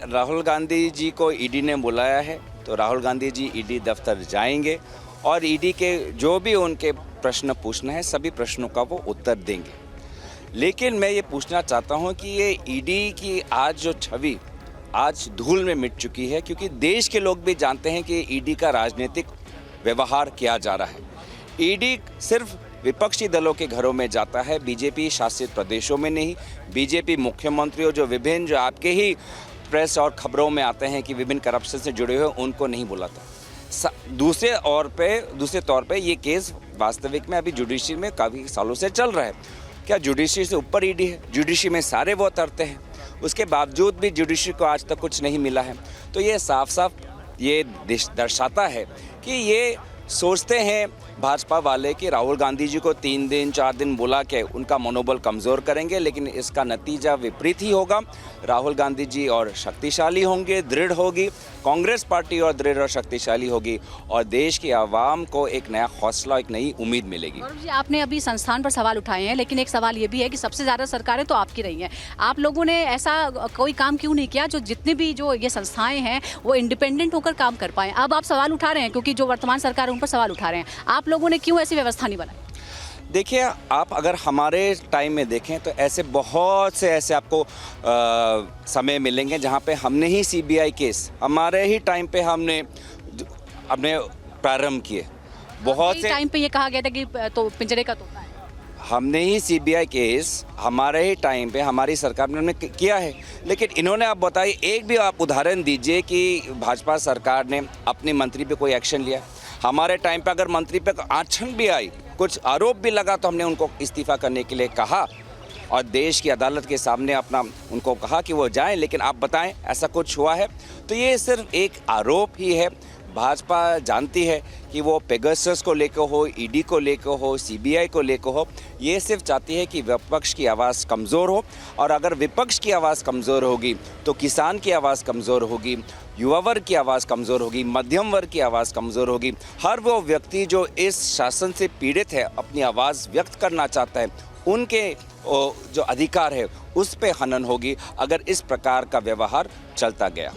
राहुल गांधी जी को ईडी ने बुलाया है तो राहुल गांधी जी ईडी दफ्तर जाएंगे और ईडी के जो भी उनके प्रश्न पूछना है सभी प्रश्नों का वो उत्तर देंगे। लेकिन मैं ये पूछना चाहता हूँ कि ये ईडी की आज जो छवि आज धूल में मिट चुकी है, क्योंकि देश के लोग भी जानते हैं कि ईडी का राजनीतिक व्यवहार किया जा रहा है। ईडी सिर्फ विपक्षी दलों के घरों में जाता है, बीजेपी शासित प्रदेशों में नहीं। बीजेपी मुख्यमंत्रियों जो आपके ही प्रेस और खबरों में आते हैं कि विभिन्न करप्शन से जुड़े हुए, उनको नहीं बुलाता। दूसरे तौर पे ये केस वास्तविक में अभी जुडिशरी में काफ़ी सालों से चल रहा है। क्या जुडिशरी से ऊपर ईडी है? जुडिशरी में सारे वो उतरते हैं, उसके बावजूद भी जुडिशरी को आज तक कुछ नहीं मिला है। तो ये साफ साफ ये दर्शाता है कि ये सोचते हैं भाजपा वाले कि राहुल गांधी जी को 3 दिन 4 दिन बुला के उनका मनोबल कमज़ोर करेंगे, लेकिन इसका नतीजा विपरीत ही होगा। राहुल गांधी जी और शक्तिशाली होंगे, दृढ़ होगी कांग्रेस पार्टी और दृढ़ और शक्तिशाली होगी और देश की आवाम को एक नया हौसला, एक नई उम्मीद मिलेगी। गौरव जी, आपने अभी संस्थान पर सवाल उठाए हैं, लेकिन एक सवाल ये भी है कि सबसे ज़्यादा सरकारें तो आपकी रही हैं। आप लोगों ने ऐसा कोई काम क्यों नहीं किया जो जितने भी जो ये संस्थाएं हैं वो इंडिपेंडेंट होकर काम कर पाएँ? अब आप सवाल उठा रहे हैं क्योंकि जो वर्तमान सरकार है उन पर सवाल उठा रहे हैं। आप लोगों ने क्यों ऐसी व्यवस्था नहीं बनाई? देखिए, आप अगर हमारे टाइम में देखें तो ऐसे बहुत से ऐसे आपको समय मिलेंगे जहां पे हमने ही सीबीआई केस हमारे ही टाइम पे हमने प्रारंभ किए। बहुत से टाइम पे ये कहा गया था कि तो पिंजरे का तोता है। हमने ही सीबीआई केस हमारे ही टाइम पे हमारी सरकार ने किया है। लेकिन इन्होंने, आप बताइए, एक भी आप उदाहरण दीजिए कि भाजपा सरकार ने अपने मंत्री पे कोई एक्शन लिया। हमारे टाइम पे अगर मंत्री पे आंचन भी आई, कुछ आरोप भी लगा, तो हमने उनको इस्तीफा करने के लिए कहा और देश की अदालत के सामने अपना उनको कहा कि वो जाएं। लेकिन आप बताएं, ऐसा कुछ हुआ है? तो ये सिर्फ एक आरोप ही है। भाजपा जानती है कि वो पेगासस को लेकर हो, ईडी को लेकर हो, सीबीआई को लेकर हो, ये सिर्फ चाहती है कि विपक्ष की आवाज़ कमज़ोर हो। और अगर विपक्ष की आवाज़ कमज़ोर होगी तो किसान की आवाज़ कमज़ोर होगी, युवा वर्ग की आवाज़ कमज़ोर होगी, मध्यम वर्ग की आवाज़ कमज़ोर होगी। हर वो व्यक्ति जो इस शासन से पीड़ित है, अपनी आवाज़ व्यक्त करना चाहता है, उनके जो अधिकार है उस पे हनन होगी अगर इस प्रकार का व्यवहार चलता गया।